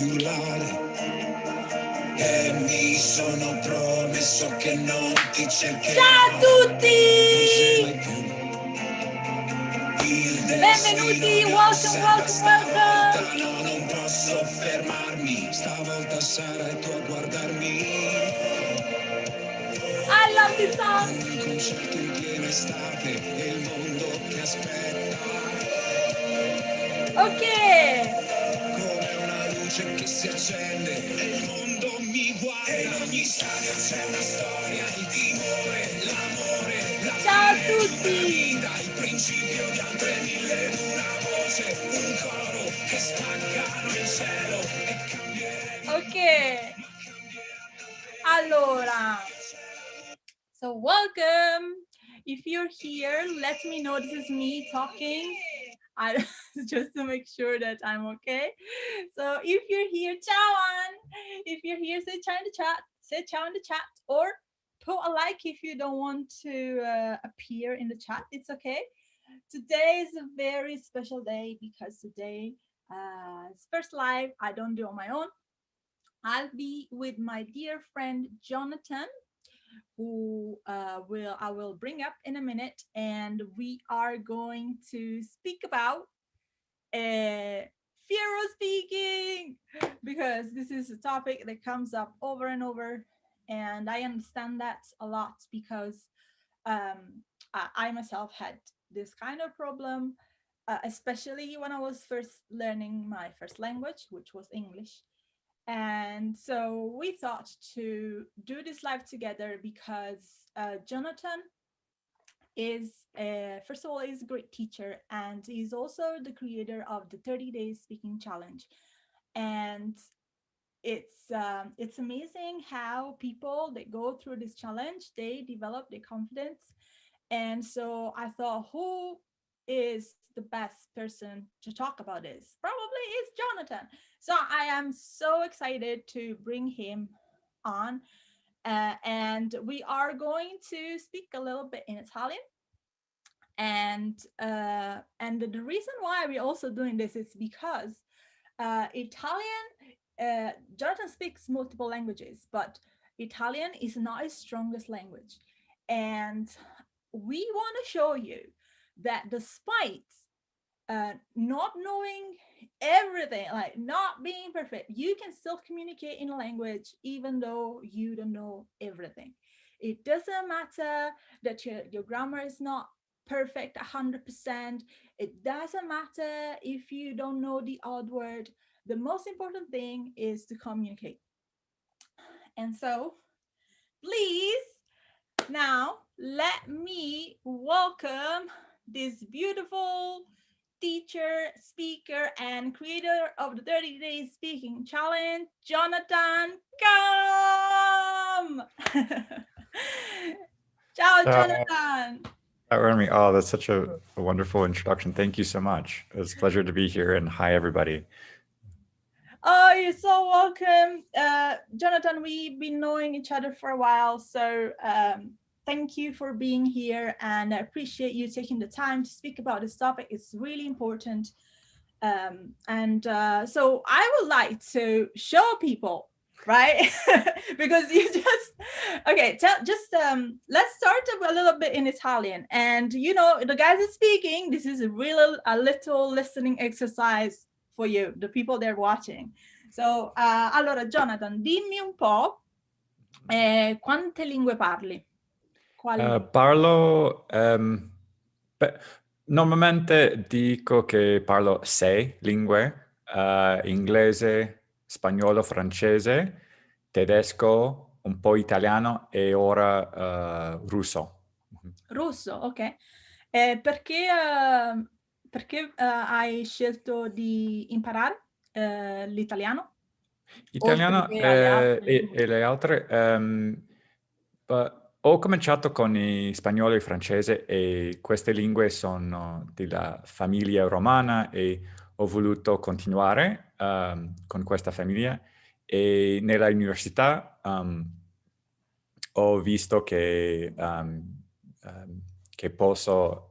E mi sono promesso che non ti cercherò. Ciao a tutti! Benvenuti, welcome. No, non posso fermarmi, stavolta sarai tu a guardarmi. I love this song. Un concerto in piena estate e il mondo che aspetta. Ok. Come una luce che si accende e il mondo mi guarda. E in ogni stadio c'è una storia, il timore, l'amore, la Ciao a fine di tutti. una vita, il principio di altre mille, una voce, un coro che spaccano il cielo e cambieremo. Ok. Allora. So welcome. If you're here, let me know this is me talking. Just to make sure that I'm okay. So if you're here, ciao Ann. If you're here, say ciao in the chat. Say ciao in the chat, or put a like if you don't want to appear in the chat. It's okay. Today is a very special day because today it's first live. I don't do it on my own. I'll be with my dear friend Jonathan, who I will bring up in a minute, and we are going to speak about fear of speaking, because this is a topic that comes up over and over, and I understand that a lot because I myself had this kind of problem, especially when I was first learning my first language, which was English. And so we thought to do this live together because Jonathan is, first of all, he's a great teacher, and he's also the creator of the 30 Days Speaking Challenge. And it's amazing how people that go through this challenge, they develop their confidence. And so I thought, who is the best person to talk about this? Probably is Jonathan. So I am so excited to bring him on. And we are going to speak a little bit in Italian. And the reason why we're also doing this is because Italian, Jonathan speaks multiple languages, but Italian is not his strongest language. And we want to show you that despite not knowing everything, like not being perfect, you can still communicate in a language even though you don't know everything. It doesn't matter that your grammar is not perfect 100%. It doesn't matter if you don't know the odd word. The most important thing is to communicate. And so, please, now let me welcome this beautiful teacher, speaker, and creator of the 30 Days Speaking Challenge, Jonathan. Come! Ciao, Jonathan. Ermy, oh, that's such a wonderful introduction. Thank you so much. It's a pleasure to be here, and hi, everybody. Oh, you're so welcome. Jonathan, we've been knowing each other for a while, so thank you for being here, and I appreciate you taking the time to speak about this topic. It's really important. So I would like to show people, right? Because you just, okay, let's start a little bit in Italian. And you know, the guys are speaking, this is a little listening exercise for you, the people they're watching. So, allora Jonathan, dimmi un po' quante lingue parli? Parlo, normalmente dico che parlo 6 lingue, inglese, spagnolo, francese, tedesco, un po' italiano e ora russo. Russo, ok. Perché hai scelto di imparare l'italiano? Italiano e le altre. Ho cominciato con il spagnolo e il francese, e queste lingue sono della famiglia romana e ho voluto continuare con questa famiglia, e nella università ho visto che posso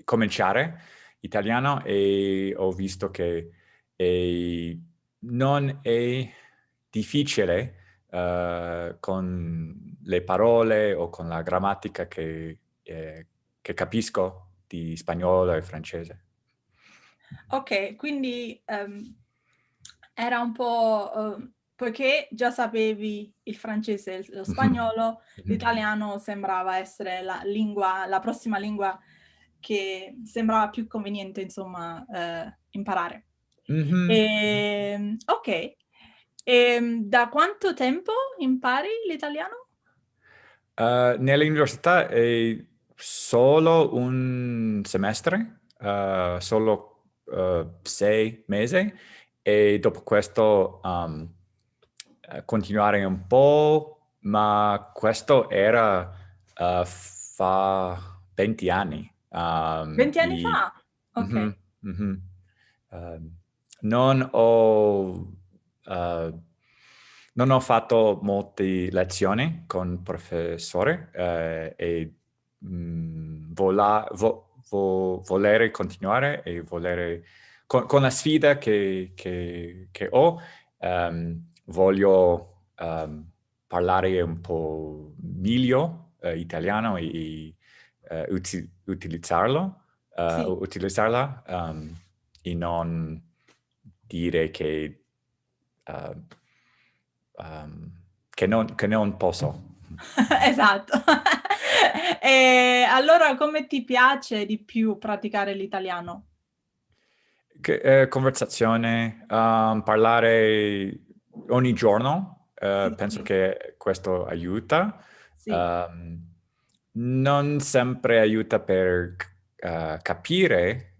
cominciare italiano, e ho visto che e non è difficile con le parole o con la grammatica che capisco di spagnolo e francese. Ok, quindi era un po', poiché già sapevi il francese e lo spagnolo, l'italiano sembrava essere la prossima lingua che sembrava più conveniente, insomma, imparare. Ok, da quanto tempo impari l'italiano? Nell'università è solo un semestre, solo 6 mesi, e dopo questo continuare un po', ma questo era fa 20 anni. 20 anni fa? Ok. Mhm, mhm. Non ho, eh, non ho fatto molte lezioni con professore e volere continuare e volere, con la sfida che ho, voglio parlare un po' meglio italiano e utilizzarlo, Sì. utilizzarla e non dire uh, che non posso. Esatto. E allora come ti piace di più praticare l'italiano? Conversazione, parlare ogni giorno, Sì, penso sì, che questo aiuta. sì, Um, Non sempre aiuta per capire,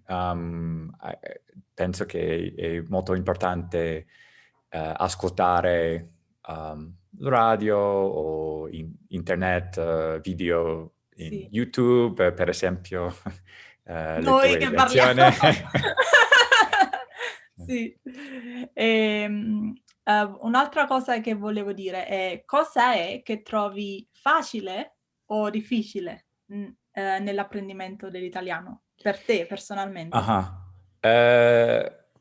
penso che è molto importante ascoltare radio o internet, video in sì. YouTube, per esempio, le Noi tue che lezioni. parliamo. Sì. Un'altra cosa che volevo dire è cosa è che trovi facile o difficile nell'apprendimento dell'italiano per te personalmente? Ah,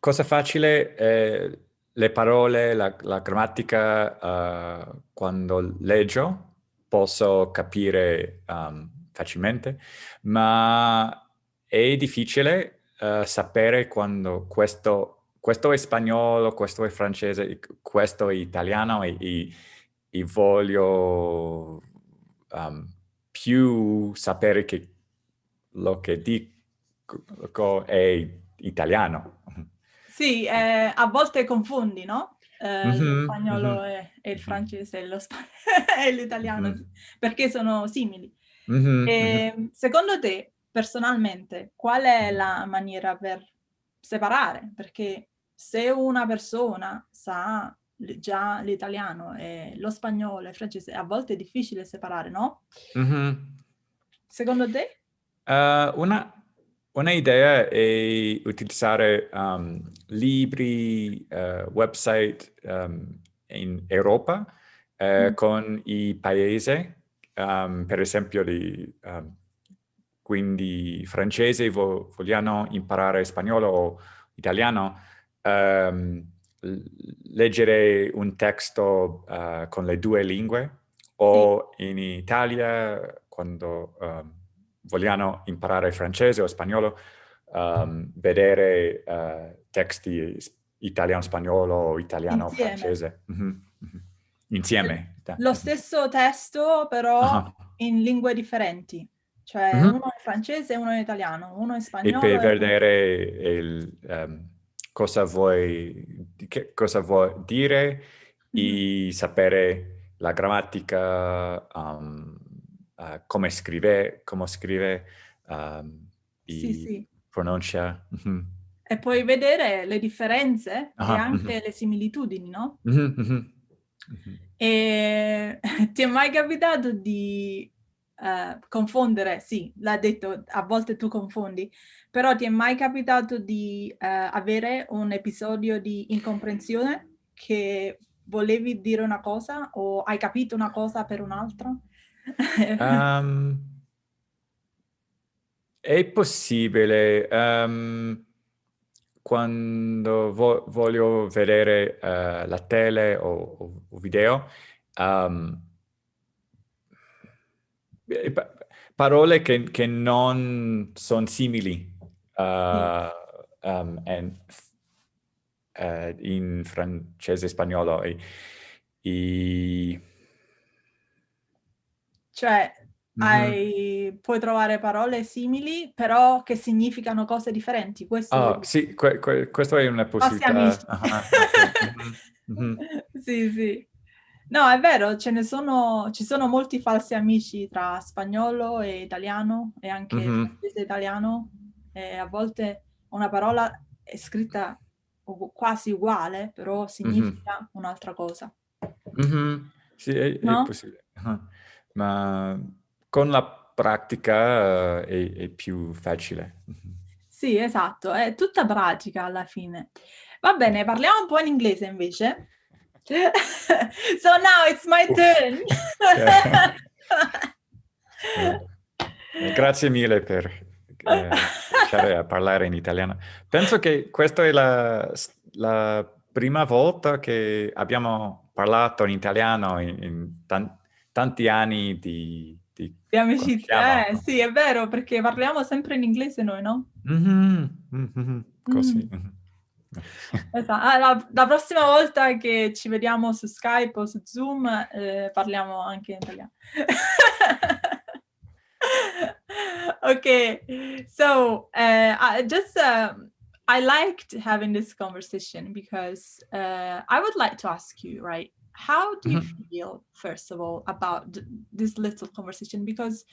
cosa facile, le parole, la grammatica, quando leggo posso capire facilmente, ma è difficile sapere quando questo è spagnolo, questo è francese, questo è italiano e voglio più sapere che lo che dico è italiano. Sì, a volte confondi, no? Lo Mhm, spagnolo mhm, e il mhm, francese e l'italiano, mhm, perché sono simili. mhm, mhm, Secondo te, personalmente, qual è mhm. la maniera per separare? Perché se una persona sa già l'italiano e lo spagnolo e il francese, a volte è difficile separare, no? Mhm. Secondo te? Una idea è utilizzare libri, website in Europa Mm, con i paesi, per esempio, quindi francesi vogliono imparare spagnolo o italiano, ehm, l- leggere un testo con le due lingue, sì, o in Italia quando vogliano imparare francese o spagnolo, vedere testi italiano-spagnolo o insieme. italiano-francese. Mhm, mhm. Insieme. Lo stesso testo, però Ah. in lingue differenti. Cioè, uno Mhm. è francese e uno è italiano, uno è E per spagnolo e uno... vedere cosa vuoi dire Mhm. e sapere la grammatica, come scrive, Sì, e sì. pronuncia. Mhm. E puoi vedere le differenze e Ah, mhm. anche le similitudini, no? Mhm, mhm, mhm. E ti è mai capitato di confondere? Sì, l'ha detto, a volte tu confondi, però ti è mai capitato di avere un episodio di incomprensione che volevi dire una cosa o hai capito una cosa per un'altra? Um, È possibile. quando voglio vedere la tele o video, parole che non sono simili Sì. In francese e spagnolo. Cioè, Mhm. puoi trovare parole simili, però che significano cose differenti. Questo vuol dire. Sì, questa è una Falsi possibilità. amici. Ok. Mhm, mhm. Sì, sì. No, è vero, ci sono molti falsi amici tra spagnolo e italiano e anche Mhm, francese e italiano. E a volte una parola è scritta quasi uguale, però mhm, significa un'altra cosa. mhm. Sì, è No? possibile. Ma con la pratica è più facile. Sì, esatto, è tutta pratica alla fine. Va bene, parliamo un po' in inglese invece. So now it's my Uff. turn. Grazie mille per cominciare a parlare in italiano. Penso che questa è la prima volta che abbiamo parlato in italiano in tanti anni di Di amicizia, conosciamo. sì, è vero, perché parliamo sempre in inglese noi, no? Mhm, mhm, così. Mm. Esatto. Ah, la prossima volta che ci vediamo su Skype o su Zoom, parliamo anche in italiano. Okay, so I liked having this conversation because I would like to ask you, right? How do you Mhm, feel, first of all, about this little conversation? Because,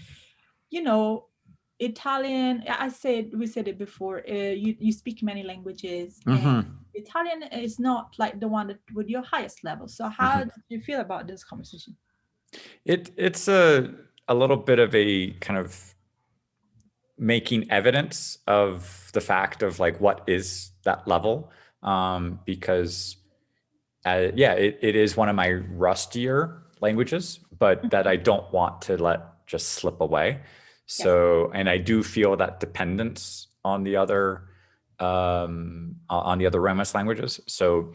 you know, Italian, we said it before, you speak many languages, and mhm, Italian is not like the one that with your highest level. So how mhm. do you feel about this conversation? It's a little bit of a kind of making evidence of the fact of like what is that level, because it is one of my rustier languages, but that I don't want to let just slip away. Yes. So, and I do feel that dependence on the other Romas languages. So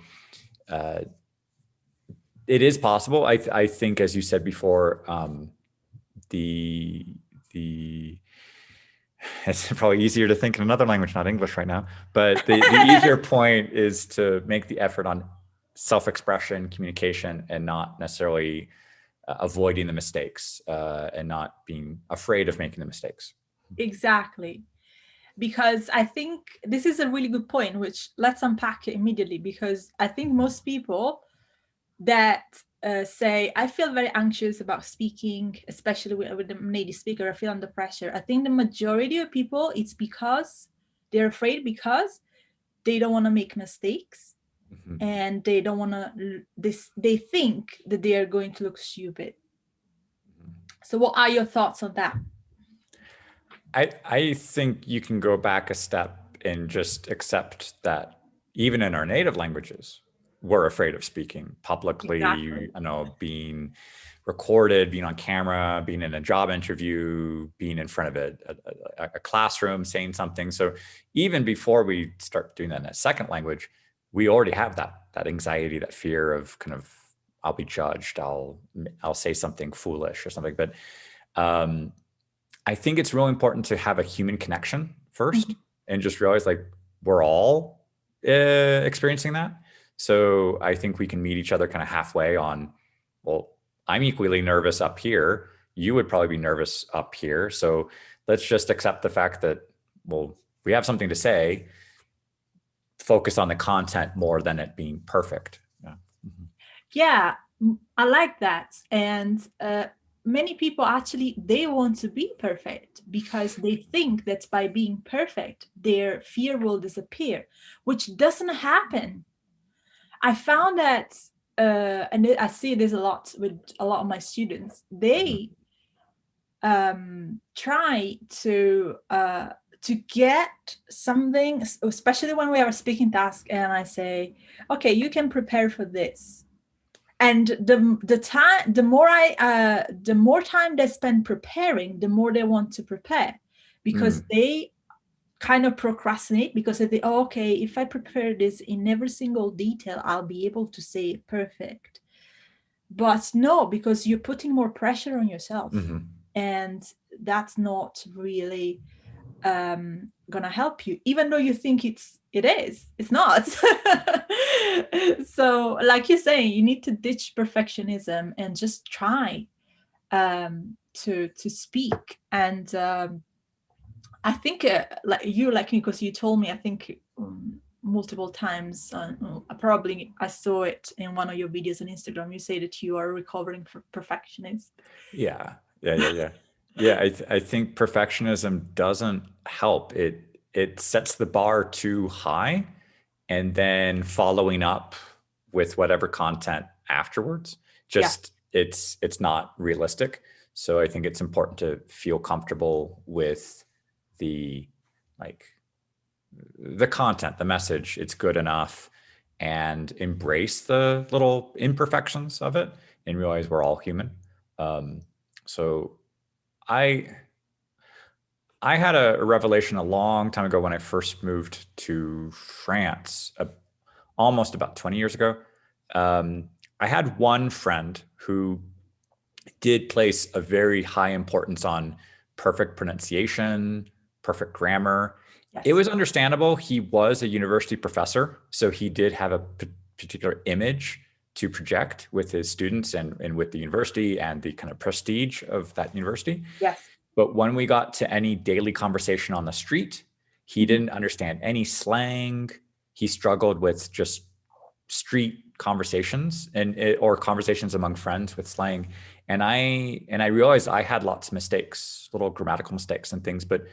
it is possible. I think, as you said before, the it's probably easier to think in another language, not English right now. But the easier point is to make the effort on self-expression, communication, and not necessarily avoiding the mistakes and not being afraid of making the mistakes. Exactly. Because I think this is a really good point, which let's unpack it immediately, because I think most people that say, I feel very anxious about speaking, especially with the native speaker, I feel under pressure. I think the majority of people, it's because they're afraid because they don't want to make mistakes, Mhm. and they don't want to, they think that they are going to look stupid. So what are your thoughts on that? I think you can go back a step and just accept that even in our native languages, we're afraid of speaking publicly, Exactly. being recorded, being on camera, being in a job interview, being in front of a classroom, saying something. So even before we start doing that in a second language, we already have that anxiety, that fear of kind of, I'll be judged, I'll say something foolish or something. But I think it's really important to have a human connection first, and just realize like we're all experiencing that. So I think we can meet each other kind of halfway on, well, I'm equally nervous up here. You would probably be nervous up here. So let's just accept the fact that, well, we have something to say, focus on the content more than it being perfect. Yeah. Mm-hmm. Yeah, I like that. And many people actually, they want to be perfect because they think that by being perfect, their fear will disappear, which doesn't happen. I found that, and I see this a lot with a lot of my students, they try to get something, especially when we have a speaking task, and I say, okay, you can prepare for this. And the more time they spend preparing, the more they want to prepare, because they kind of procrastinate because I think, oh, okay, if I prepare this in every single detail, I'll be able to say it perfect. But no, because you're putting more pressure on yourself, and that's not really gonna help you, even though you think it's not. So like you're saying, you need to ditch perfectionism and just try to speak. And I think like me, because you told me, I think multiple times, probably I saw it in one of your videos on Instagram, you say that you are a recovering perfectionist. Yeah. I think perfectionism doesn't help. It sets the bar too high, and then following up with whatever content afterwards, just it's not realistic. So I think it's important to feel comfortable with the content, the message. It's good enough, and embrace the little imperfections of it, and realize we're all human. So I had a revelation a long time ago when I first moved to France, almost about 20 years ago. I had one friend who did place a very high importance on perfect pronunciation, perfect grammar. Yes. It was understandable. He was a university professor, so he did have a particular image to project with his students and with the university and the kind of prestige of that university. Yes. But when we got to any daily conversation on the street, he didn't understand any slang. He struggled with just street conversations or conversations among friends with slang. And I realized I had lots of mistakes, little grammatical mistakes and things, but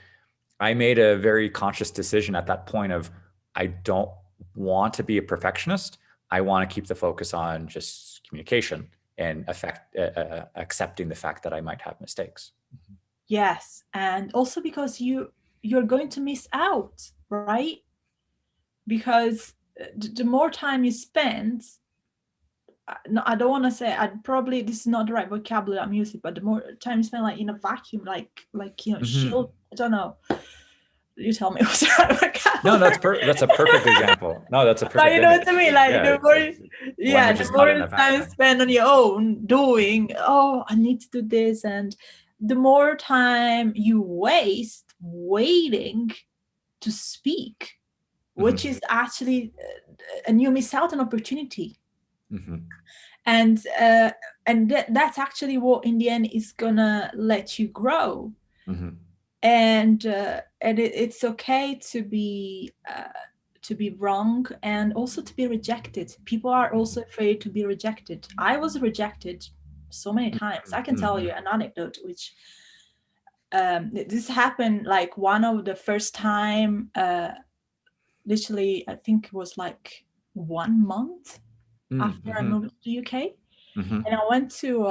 I made a very conscious decision at that point of, I don't want to be a perfectionist. I want to keep the focus on just communication and accepting the fact that I might have mistakes. Yes. And also because you're going to miss out, right? Because the more time you spend, no, I don't want to say, this is not the right vocabulary I'm using, but the more time you spend like in a vacuum, like shield, I don't know. You tell me what's the right vocabulary. No, that's a perfect example. No, that's a perfect. You know what I mean? Like the more time spent on your own doing, I need to do this, and the more time you waste waiting to speak, which is actually, and you miss out on opportunity. And that's actually what in the end is gonna let you grow. And it's okay to be wrong, and also to be rejected. People are also afraid to be rejected. I was rejected so many times. I can tell you an anecdote, which this happened like one of the first time, literally, I think it was like 1 month after I moved to the UK. And I went to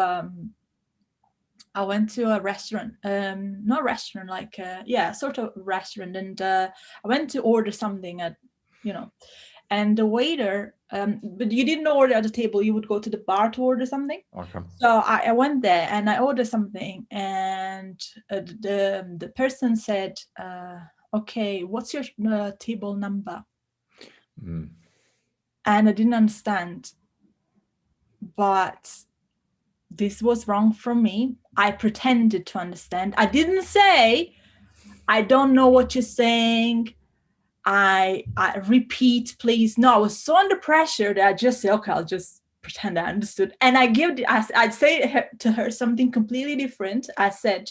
a restaurant, not restaurant, like sort of restaurant, and I went to order something and the waiter, but you didn't order at the table, you would go to the bar to order something. Okay. So I went there and I ordered something, and the person said, okay, what's your table number? And I didn't understand, but this was wrong from me. I pretended to understand. I didn't say, I don't know what you're saying. I repeat, please. No, I was so under pressure that I just said, okay, I'll just pretend I understood. And I'd say to her something completely different. I said,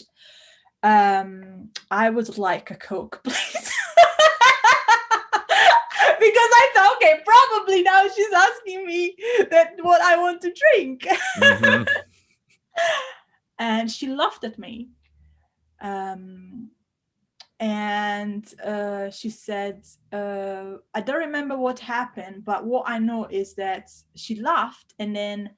I would like a Coke, please. Because I thought, okay, probably now she's asking me what I want to drink. And she laughed at me. And she said, I don't remember what happened, but what I know is that she laughed, and then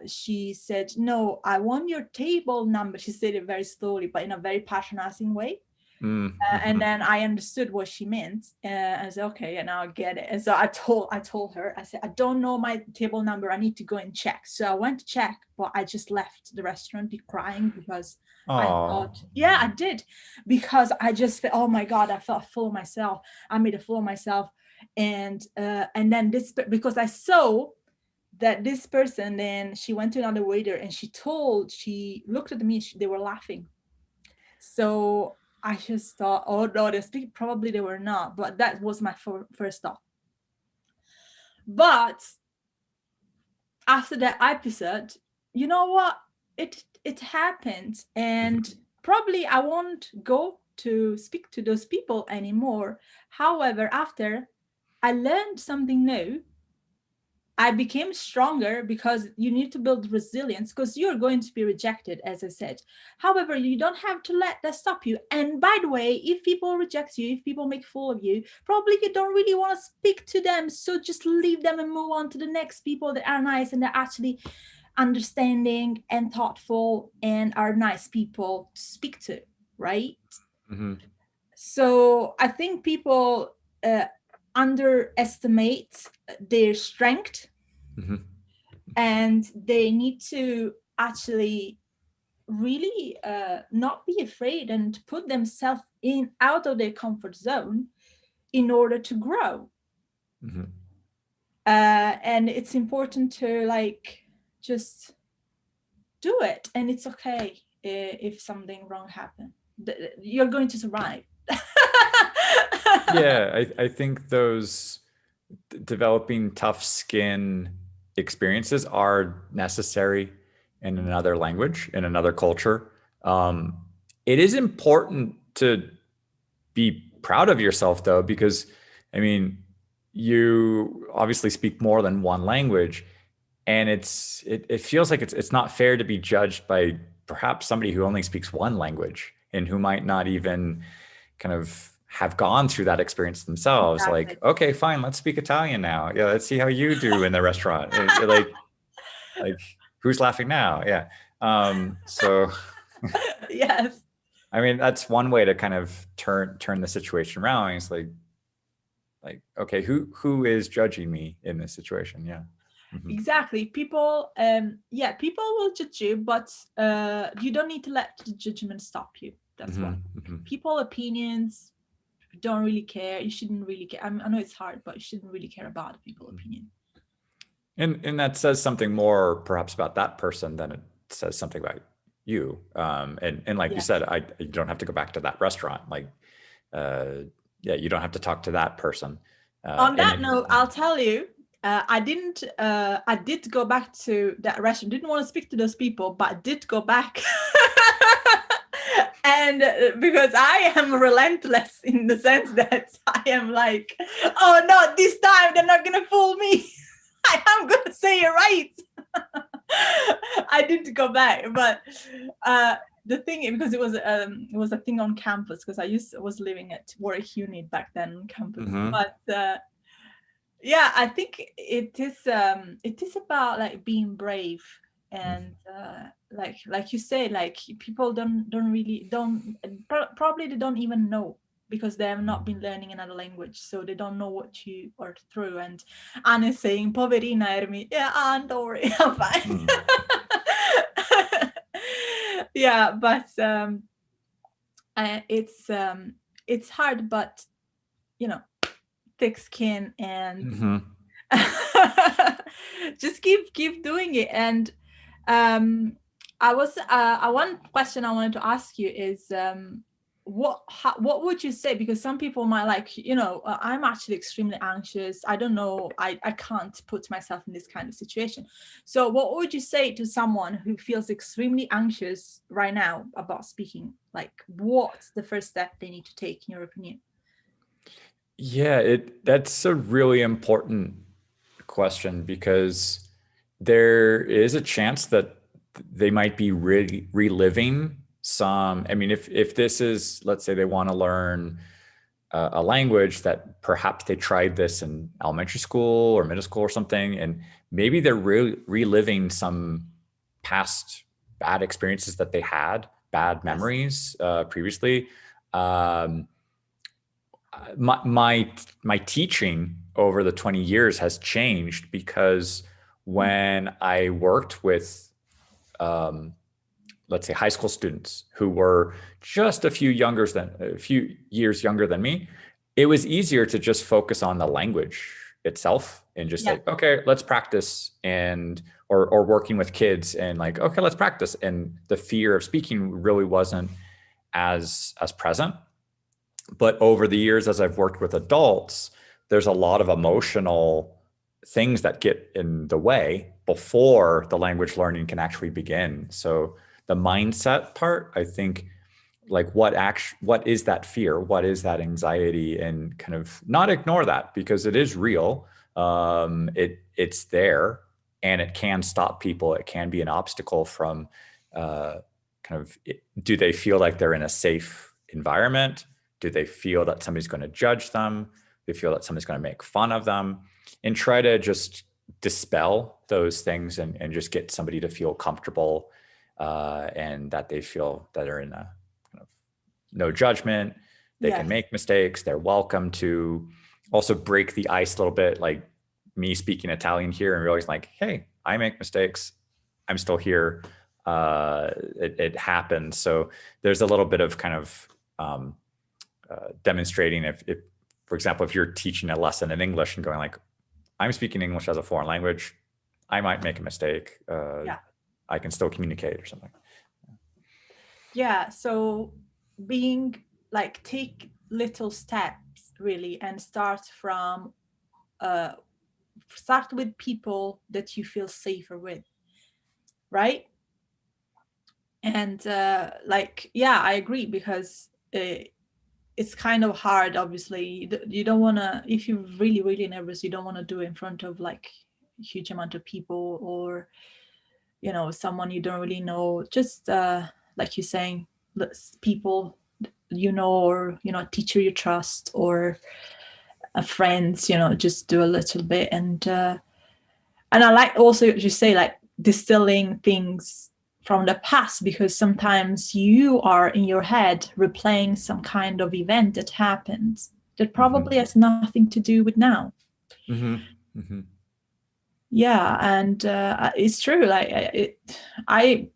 she said, no, I want your table number. She said it very slowly, but in a very patronizing way. And then I understood what she meant. I said, okay, yeah, now I get it. And so I told her, I said, I don't know my table number. I need to go and check. So I went to check, but I just left the restaurant crying because I thought, yeah, I did. Because I just felt, oh my God, I felt full of myself. I made a fool of myself. And then this, because I saw that this person, then she went to another waiter and she looked at me, they were laughing. So I just thought, oh no, they speak. Probably they were not, but that was my first thought. But after that episode, you know what? It happened, and probably I won't go to speak to those people anymore. However, after I learned something new, I became stronger because you need to build resilience because you're going to be rejected, as I said. However, you don't have to let that stop you. And by the way, if people reject you, if people make a fool of you, probably you don't really want to speak to them. So just leave them and move on to the next people that are nice and they're actually understanding and thoughtful and are nice people to speak to, right? So I think people underestimate their strength, and they need to actually really not be afraid and put themselves out of their comfort zone in order to grow. And it's important to like just do it, and it's okay if something wrong happens. You're going to survive. Yeah, I think those developing tough skin experiences are necessary in another language, in another culture. It is important to be proud of yourself, though, because, I mean, you obviously speak more than one language, and it feels like it's not fair to be judged by perhaps somebody who only speaks one language and who might not even kind of have gone through that experience themselves. Exactly. Like, okay, fine, let's speak Italian now. Yeah, let's see how you do in the restaurant. like who's laughing now? Yeah. So Yes. I mean, that's one way to kind of turn the situation around. It's like, okay, who is judging me in this situation? Yeah. Exactly. People people will judge you, but you don't need to let the judgment stop you. That's one. People opinions, don't really care. You shouldn't really care. I know it's hard, but you shouldn't really care about people's opinion. And that says something more perhaps about that person than it says something about you. And like you said, you don't have to go back to that restaurant. Like, you don't have to talk to that person. On that note, I'll tell you, I did go back to that restaurant. Didn't want to speak to those people, but I did go back. And because I am relentless in the sense that I am like, oh no, this time they're not gonna fool me. I'm gonna say it right. I didn't go back, but the thing, because it was a thing on campus, because I was living at Warwick Uni back then on campus. But yeah, I think it is about like being brave and like you say, like people probably they don't even know, because they have not been learning another language, so they don't know what you are through. And Anna's saying, "Poverina Ermy." Yeah, don't worry, I'm fine. Yeah, but it's hard, but you know, thick skin and just keep doing it. And one question I wanted to ask you is what would you say, because some people might like, I'm actually extremely anxious, I don't know, I can't put myself in this kind of situation. So what would you say to someone who feels extremely anxious right now about speaking? Like, what's the first step they need to take, in your opinion? Yeah, that's a really important question, because there is a chance that they might be reliving some. I mean, if this is, let's say they want to learn a language that perhaps they tried this in elementary school or middle school or something, and maybe they're reliving some past bad experiences that they had, bad memories previously. um, my teaching over the 20 years has changed because when I worked with, let's say, high school students who were just a few years younger than me, it was easier to just focus on the language itself and just like, okay, let's practice, and or working with kids and like, okay, let's practice. And the fear of speaking really wasn't as present. But over the years, as I've worked with adults, there's a lot of emotional things that get in the way before the language learning can actually begin. So the mindset part, I think, like what is that fear? What is that anxiety? And kind of not ignore that, because it is real. It's there, and it can stop people. It can be an obstacle from do they feel like they're in a safe environment? Do they feel that somebody's going to judge them? Do they feel that somebody's going to make fun of them? And try to just dispel those things and just get somebody to feel comfortable, and that they feel that they're in a kind of no judgment. They can make mistakes. They're welcome to also break the ice a little bit, like me speaking Italian here and realizing like, hey, I make mistakes. I'm still here. It happens. So there's a little bit of kind of demonstrating if, for example, if you're teaching a lesson in English and going like, I'm speaking English as a foreign language, I might make a mistake. I can still communicate or something. Yeah. So being like, take little steps really, and start with people that you feel safer with. Right. And I agree, because it's kind of hard. Obviously, you don't want to, if you're really, really nervous, you don't want to do it in front of like a huge amount of people, or, someone you don't really know. Just like you're saying, people, or, a teacher you trust, or a friend, just do a little bit. And I like also you say, like, distilling things from the past, because sometimes you are in your head replaying some kind of event that happened that probably has nothing to do with now. Yeah. And it's true. Like I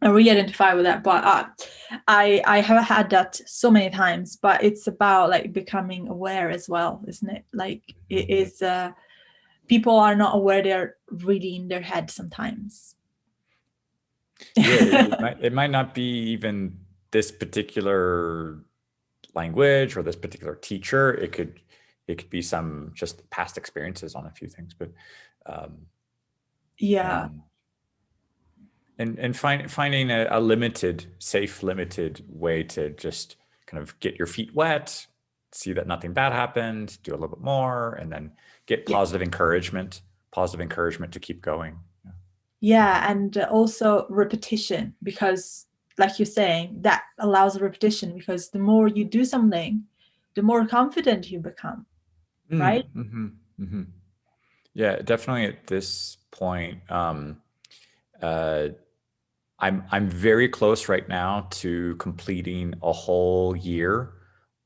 really identify with that, but I have had that so many times. But it's about like becoming aware as well, isn't it? Like it is. People are not aware they're really in their head sometimes. Yeah, it might not be even this particular language or this particular teacher. It could be some just past experiences on a few things, but and finding a safe limited way to just kind of get your feet wet, see that nothing bad happened, do a little bit more, and then get positive encouragement to keep going. Yeah, and also repetition, because like you're saying, that allows repetition, because the more you do something, the more confident you become, right? Yeah, definitely at this point. I'm very close right now to completing a whole year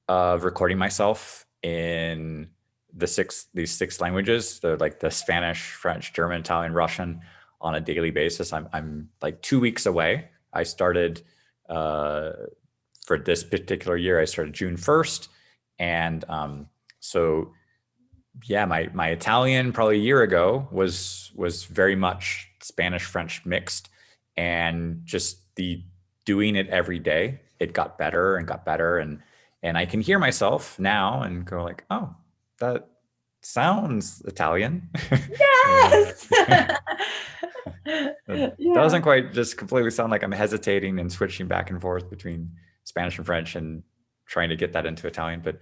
of recording myself in these six languages. They're like the Spanish, French, German, Italian, Russian, on a daily basis. I'm like 2 weeks away. I started for this particular year, I started June 1st. And so yeah, my Italian probably a year ago was very much Spanish, French mixed, and just the doing it every day, it got better and got better. And I can hear myself now and go like, oh, that sounds Italian. Yes. It doesn't quite just completely sound like I'm hesitating and switching back and forth between Spanish and French and trying to get that into Italian. But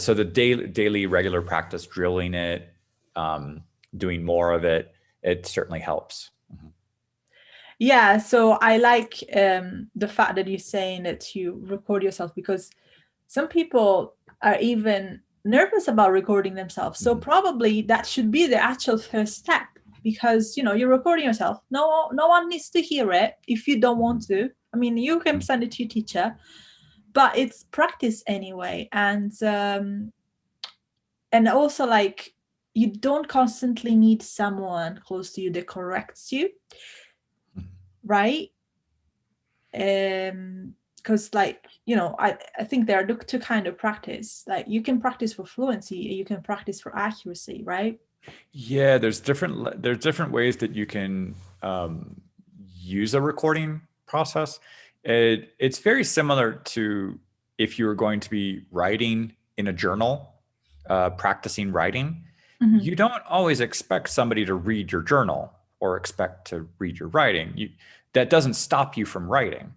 so the daily regular practice, drilling it, doing more of it, it certainly helps. Yeah, so I like the fact that you're saying that you record yourself, because some people are even nervous about recording themselves. So probably that should be the actual first step, because you're recording yourself. No one needs to hear it if you don't want to. I mean, you can send it to your teacher, but it's practice anyway. And also, like, you don't constantly need someone close to you that corrects you, right? Because, like, you know, I think there are two kind of practice. Like, you can practice for fluency, you can practice for accuracy, right? Yeah, there's different ways that you can use a recording process. It's very similar to if you were going to be writing in a journal, practicing writing. Mm-hmm. You don't always expect somebody to read your journal or expect to read your writing. That doesn't stop you from writing,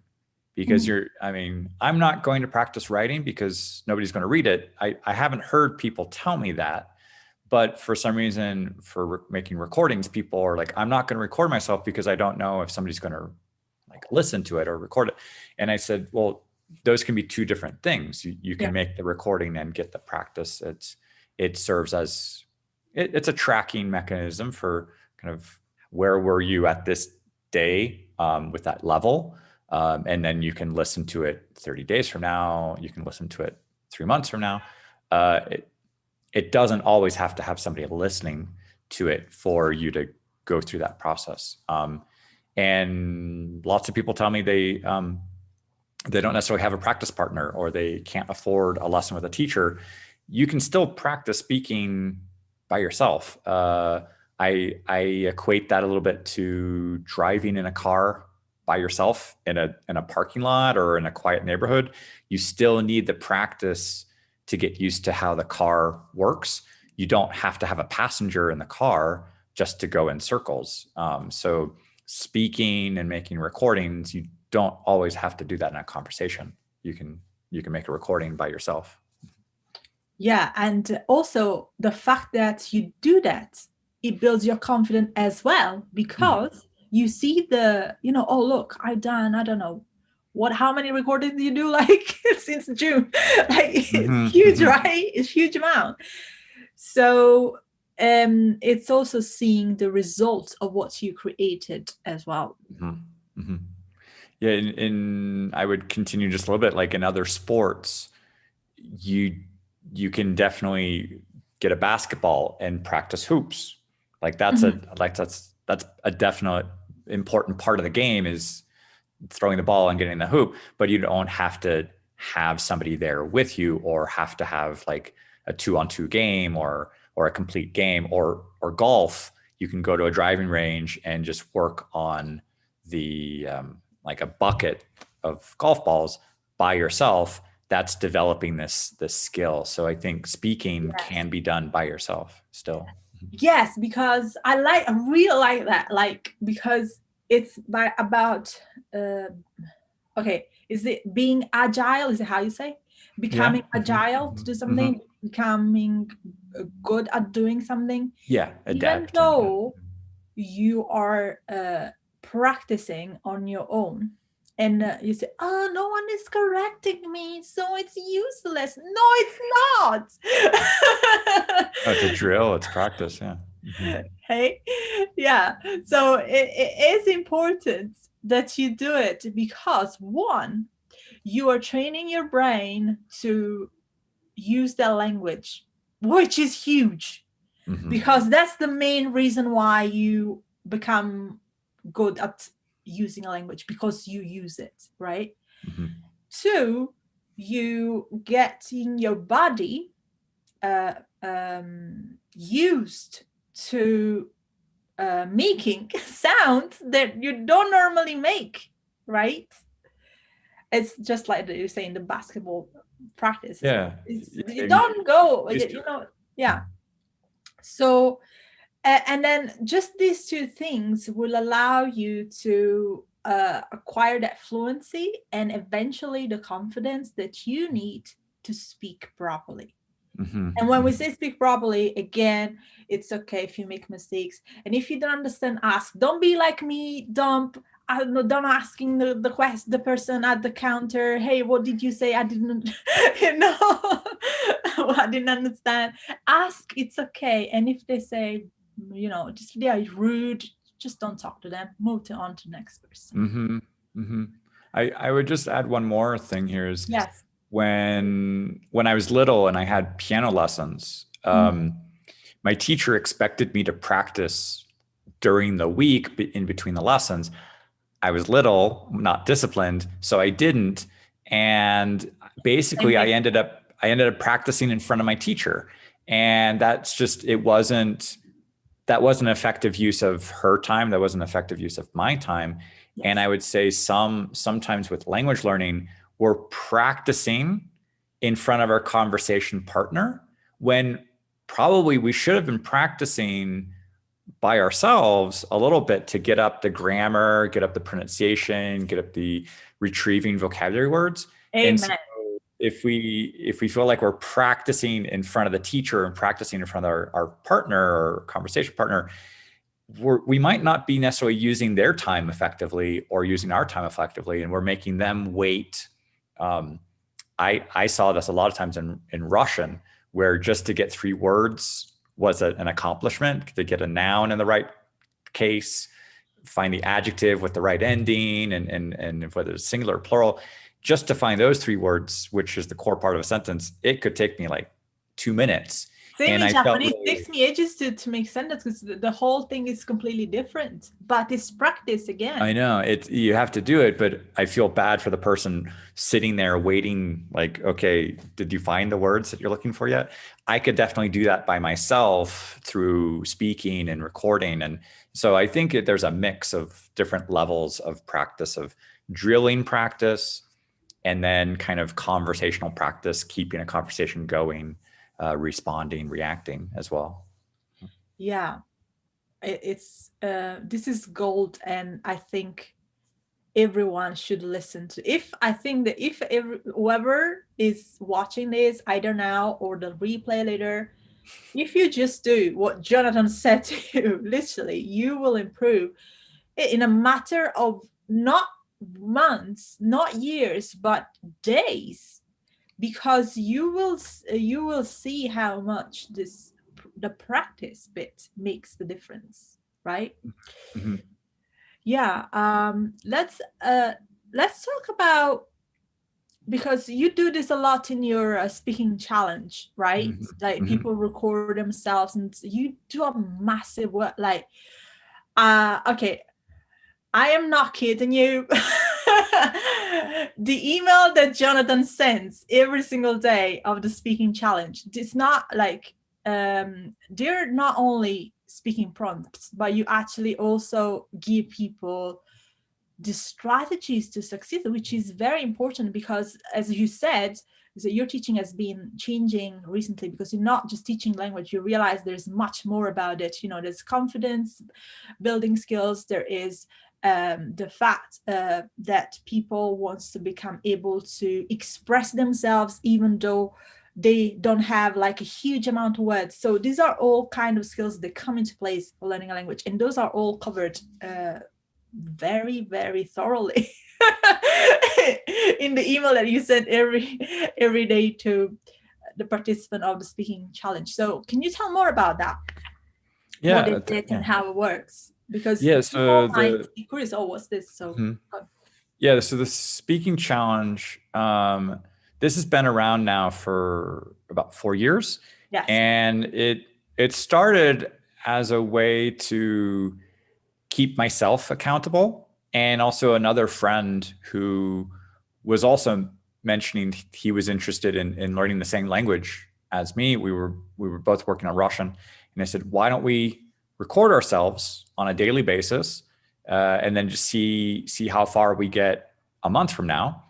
because I'm not going to practice writing because nobody's going to read it. I haven't heard people tell me that. But for some reason, for making recordings, people are like, I'm not going to record myself because I don't know if somebody's going to like listen to it or record it. And I said, well, those can be two different things. You can make the recording and get the practice. It serves as, it's a tracking mechanism for kind of where were you at this day with that level. And then you can listen to it 30 days from now. You can listen to it 3 months from now. It doesn't always have to have somebody listening to it for you to go through that process. And lots of people tell me they don't necessarily have a practice partner, or they can't afford a lesson with a teacher. You can still practice speaking by yourself. I equate that a little bit to driving in a car by yourself in a parking lot or in a quiet neighborhood. You still need the practice to get used to how the car works. You don't have to have a passenger in the car just to go in circles. So speaking and making recordings, you don't always have to do that in a conversation. You can make a recording by yourself. Yeah, and also the fact that you do that, it builds your confidence as well, because you see oh, look, I've done, I don't know, how many recordings do you do, like, since June? Like, it's huge, right? It's huge amount. So it's also seeing the results of what you created as well. Yeah, and I would continue just a little bit, like in other sports, you can definitely get a basketball and practice hoops. Like that's a definite important part of the game, is throwing the ball and getting the hoop, but you don't have to have somebody there with you, or have to have like a 2-on-2 game or a complete game, or golf. You can go to a driving range and just work on the like a bucket of golf balls by yourself. That's developing this skill. So I think speaking can be done by yourself still. Yes, because I really like that, like, because it's about is it being agile? Is it how you say? Becoming agile to do something, becoming good at doing something. Yeah, even though you are practicing on your own, and you say, oh, no one is correcting me, so it's useless. No, it's not. It's a drill, it's practice. Hey, yeah. So it is important that you do it, because one, you are training your brain to use that language, which is huge, because that's the main reason why you become good at using a language, because you use it, right? Two, you get in your body used to making sounds that you don't normally make, right? It's just like you say in the basketball practice. You don't go, yeah. So and then just these two things will allow you to acquire that fluency and eventually the confidence that you need to speak properly. And when we say speak properly, again, it's okay if you make mistakes. And if you don't understand, ask. Don't be like me, don't asking the person at the counter, hey, what did you say? I didn't, I didn't understand. Ask, it's okay. And if they say, just they are rude, just don't talk to them. Move on to the next person. I would just add one more thing here is, when I was little and I had piano lessons, my teacher expected me to practice during the week in between the lessons. I was little, not disciplined, so I didn't. And basically I ended up practicing in front of my teacher. And that's just, that wasn't effective use of her time. That wasn't effective use of my time. Yes. And I would say sometimes with language learning, we're practicing in front of our conversation partner when probably we should have been practicing by ourselves a little bit to get up the grammar, get up the pronunciation, get up the retrieving vocabulary words. Amen. And so if we feel like we're practicing in front of the teacher and practicing in front of our partner or conversation partner, we might not be necessarily using their time effectively or using our time effectively, and we're making them wait. I saw this a lot of times in Russian, where just to get 3 words was an accomplishment, to get a noun in the right case, find the adjective with the right ending, and whether it's singular or plural. Just to find those 3 words, which is the core part of a sentence, it could take me like 2 minutes. Same in Japanese. It takes me ages to make sentence because the whole thing is completely different. But it's practice again. I know you have to do it, but I feel bad for the person sitting there waiting. Like, okay, did you find the words that you're looking for yet? I could definitely do that by myself through speaking and recording, and so I think there's a mix of different levels of practice, of drilling practice, and then kind of conversational practice, keeping a conversation going. Responding, reacting as well. Yeah, it's this is gold, and I think everyone should listen to. Whoever is watching this either now or the replay later, if you just do what Jonathan said to you, literally, you will improve in a matter of not months, not years, but days. Because you will see how much the practice bit makes the difference, right? Mm-hmm. Yeah. Let's talk about, because you do this a lot in your speaking challenge, right? Mm-hmm. Like Mm-hmm. people record themselves, and you do a massive work. Like, okay, I am not kidding you. The email that Jonathan sends every single day of the speaking challenge, it's not like they're not only speaking prompts, but you actually also give people the strategies to succeed, which is very important because, as you said, so your teaching has been changing recently because you're not just teaching language. You realize there's much more about it. There's confidence building skills. There is the fact that people want to become able to express themselves even though they don't have like a huge amount of words. So these are all kind of skills that come into place for learning a language, and those are all covered very, very thoroughly in the email that you send every day to the participant of the speaking challenge. So can you tell more about that? Yeah, what it is and how it works? Because so might be curious, what's this? So yeah, so the speaking challenge, this has been around now for about 4 years. Yes. And it started as a way to keep myself accountable, and also another friend who was also mentioning he was interested in learning the same language as me. We were both working on Russian, and I said, why don't we record ourselves on a daily basis and then just see how far we get a month from now.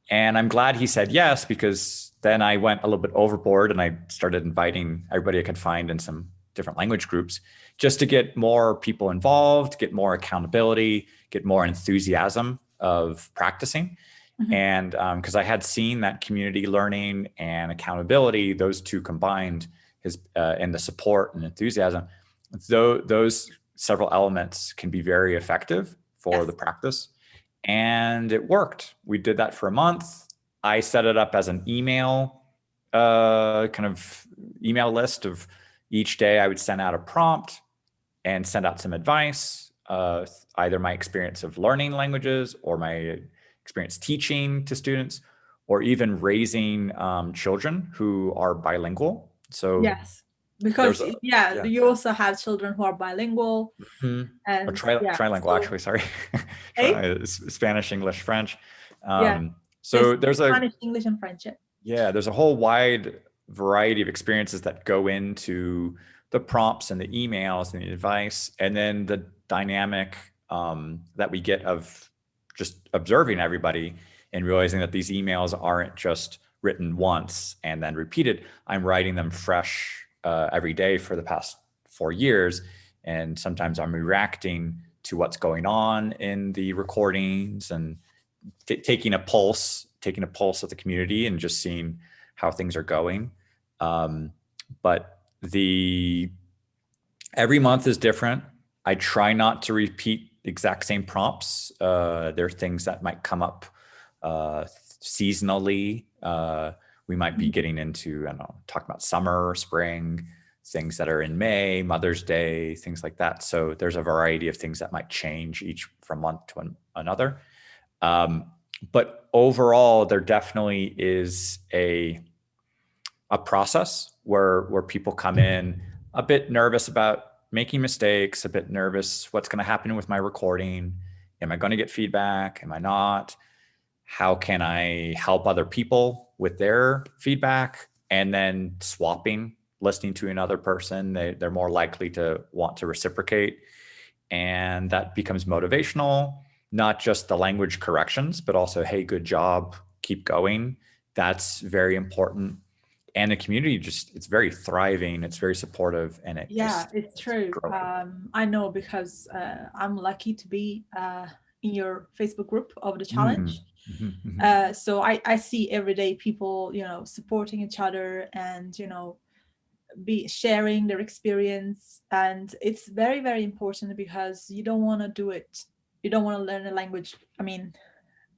And I'm glad he said yes, because then I went a little bit overboard and I started inviting everybody I could find in some different language groups just to get more people involved, get more accountability, get more enthusiasm of practicing. Mm-hmm. And because I had seen that community learning and accountability, those two combined, and the support and enthusiasm, those several elements can be very effective for the practice. And it worked. We did that for a month. I set it up as an email, kind of email list of each day I would send out a prompt and send out some advice, either my experience of learning languages or my experience teaching to students, or even raising children who are bilingual. So Yes, because there's a, yeah, you also have children who are bilingual, or and yeah, trilingual, so actually, sorry. hey, Spanish, English, French. yeah, there's So there's a, Spanish, English, and French. Yeah. yeah, there's a whole wide variety of experiences that go into the prompts and the emails and the advice, and then the dynamic that we get of just observing everybody and realizing that these emails aren't just written once and then repeated. I'm writing them fresh every day for the past 4 years, and sometimes I'm reacting to what's going on in the recordings and taking a pulse of the community and just seeing how things are going. But every month is different. I try not to repeat the exact same prompts. There are things that might come up seasonally. We might be getting into, I don't know, talking about summer, spring, things that are in May, Mother's Day, things like that. So there's a variety of things that might change each from month to another. But overall, there definitely is a process where people come in a bit nervous about making mistakes, a bit nervous what's going to happen with my recording. Am I going to get feedback? Am I not? How can I help other people with their feedback? And then swapping, listening to another person, they're more likely to want to reciprocate. And that becomes motivational, not just the language corrections, but also, hey, good job, keep going. That's very important. And the community it's very thriving, it's very supportive, and It's true. I know because I'm lucky to be in your Facebook group of the challenge. So I see every day people, supporting each other and, be sharing their experience. And it's very, very important because you don't want to do it. You don't want to learn a language. I mean,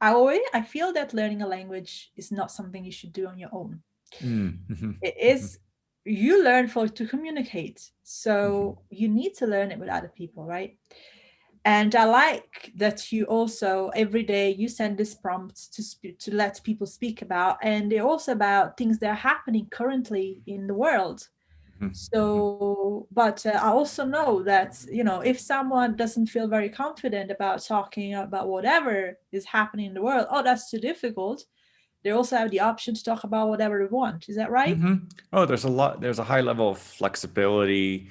I feel that learning a language is not something you should do on your own. It is, you learn to communicate. So you need to learn it with other people, right? And I like that you also every day you send this prompt to let people speak about, and they're also about things that are happening currently in the world. So, but I also know that, if someone doesn't feel very confident about talking about whatever is happening in the world, oh, that's too difficult. They also have the option to talk about whatever they want. Is that right? Oh, there's a high level of flexibility.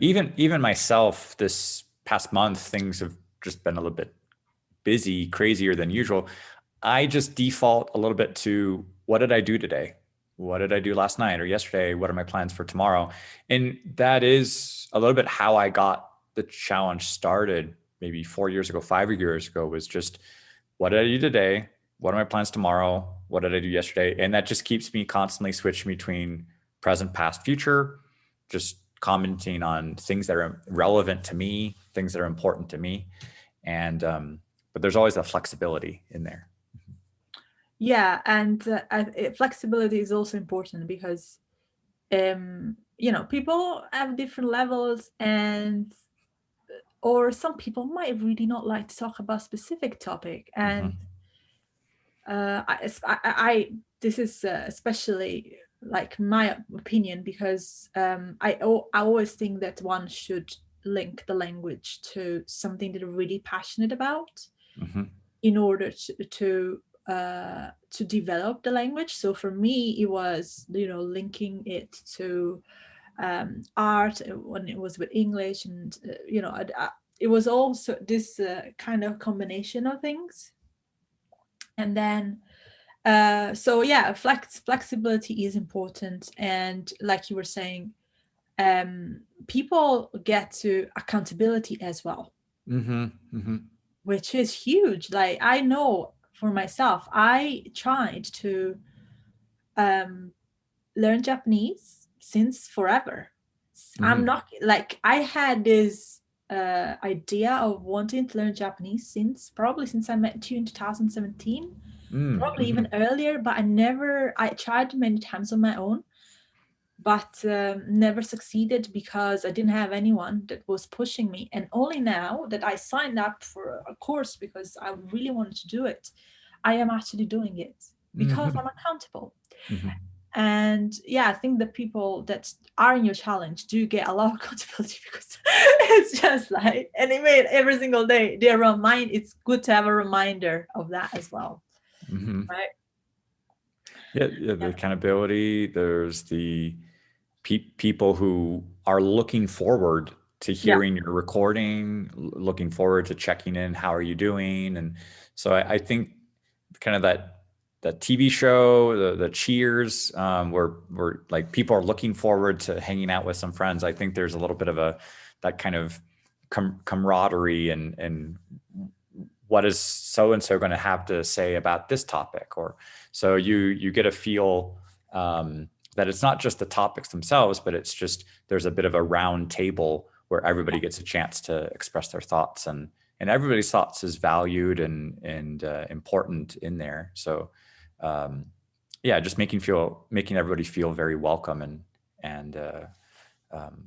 Even myself, this past month, things have just been a little bit busy, crazier than usual. I just default a little bit to, what did I do today? What did I do last night or yesterday? What are my plans for tomorrow? And that is a little bit how I got the challenge started maybe 4 years ago, 5 years ago, was just, what did I do today? What are my plans tomorrow? What did I do yesterday? And that just keeps me constantly switching between present, past, future, just commenting on things that are relevant to me, things that are important to me. And, but there's always that flexibility in there. Yeah, and flexibility is also important because, people have different levels, and or some people might really not like to talk about specific topic. And I this is especially like my opinion, because I always think that one should link the language to something that they're really passionate about in order to develop the language. So for me, it was, linking it to art when it was with English, and it was also this kind of combination of things. And then so yeah, flexibility is important. And like you were saying, people get to accountability as well, which is huge. Like, I know for myself, I tried to learn Japanese since forever. I'm not like, I had this idea of wanting to learn Japanese since I met you in 2017, probably even earlier, but I tried many times on my own, but never succeeded because I didn't have anyone that was pushing me. And only now that I signed up for a course because I really wanted to do it, I am actually doing it. because Mhm. I'm accountable. Mhm. And yeah, I think the people that are in your challenge do get a lot of accountability because it's just like, and every single day they remind, it's good to have a reminder of that as well. Mhm. Right. Yeah, the accountability. There's the people who are looking forward to Yeah. hearing your recording, looking forward to checking in. How are you doing? And so I think kind of that TV show, the Cheers, where like people are looking forward to hanging out with some friends. I think there's a little bit of that kind of camaraderie and what is so and so going to have to say about this topic, or so you get a feel that it's not just the topics themselves, but it's just there's a bit of a round table where everybody gets a chance to express their thoughts, and everybody's thoughts is valued and important in there. So yeah, just making everybody feel very welcome and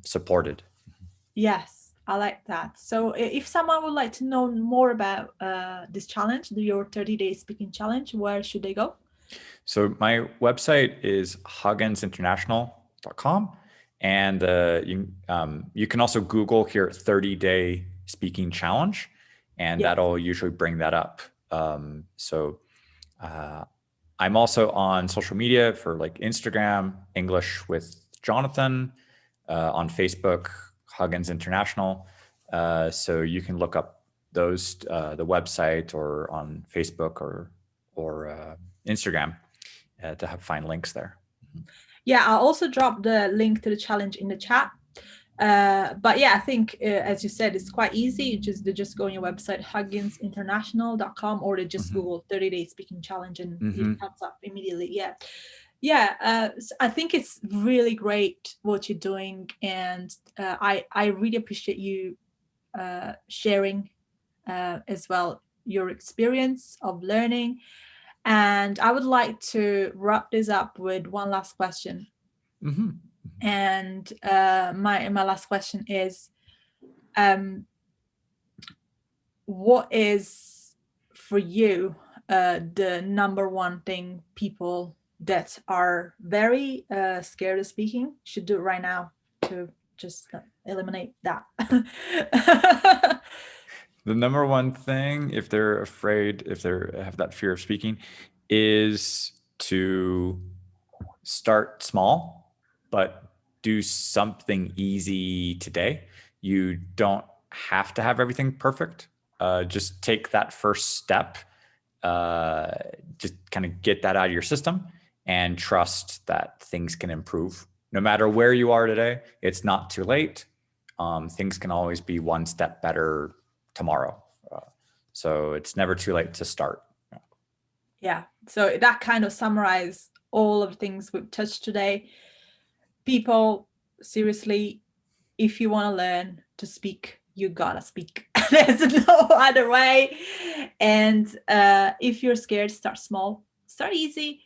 supported. Yes, I like that. So if someone would like to know more about this challenge, your 30-day speaking challenge, where should they go? So my website is hugginsinternational.com, and you can also Google here 30-day speaking challenge, and that'll usually bring that up. I'm also on social media for like Instagram, English with Jonathan, on Facebook, Huggins International. So you can look up those, the website, or on Facebook or Instagram to find links there. Yeah, I'll also drop the link to the challenge in the chat. But yeah, I think as you said, it's quite easy. You just go on your website, hugginsinternational.com, or they just Google 30-day speaking challenge and it comes up immediately. Yeah. I think it's really great what you're doing, and I really appreciate you sharing as well your experience of learning. And I would like to wrap this up with one last question. And my last question is, what is for you the number one thing people that are very scared of speaking should do right now to just eliminate that? The number one thing, if they're afraid, if they have that fear of speaking, is to start small, but do something easy today. You don't have to have everything perfect. Just take that first step. Just kind of get that out of your system and trust that things can improve. No matter where you are today, it's not too late. Things can always be one step better tomorrow. So it's never too late to start. Yeah. So that kind of summarizes all of the things we've touched today. People, seriously, if you want to learn to speak, you gotta speak. There's no other way. And if you're scared, start small, start easy.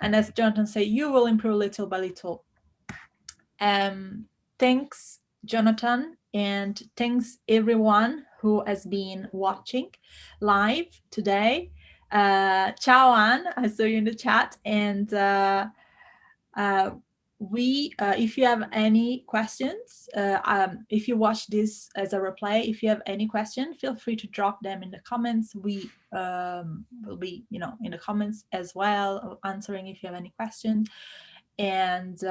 And as Jonathan said, you will improve little by little. Thanks, Jonathan, and thanks everyone who has been watching live today. Ciao, Anne. I saw you in the chat. And if you have any questions, if you watch this as a replay, if you have any question, feel free to drop them in the comments. We will be, in the comments as well, answering if you have any questions. And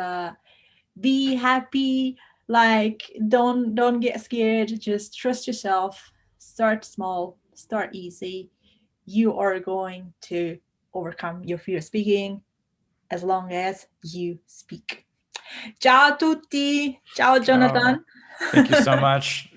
be happy. Like, don't get scared. Just trust yourself. Start small. Start easy. You are going to overcome your fear of speaking as long as you speak. Ciao a tutti. Ciao, Jonathan. Thank you so much.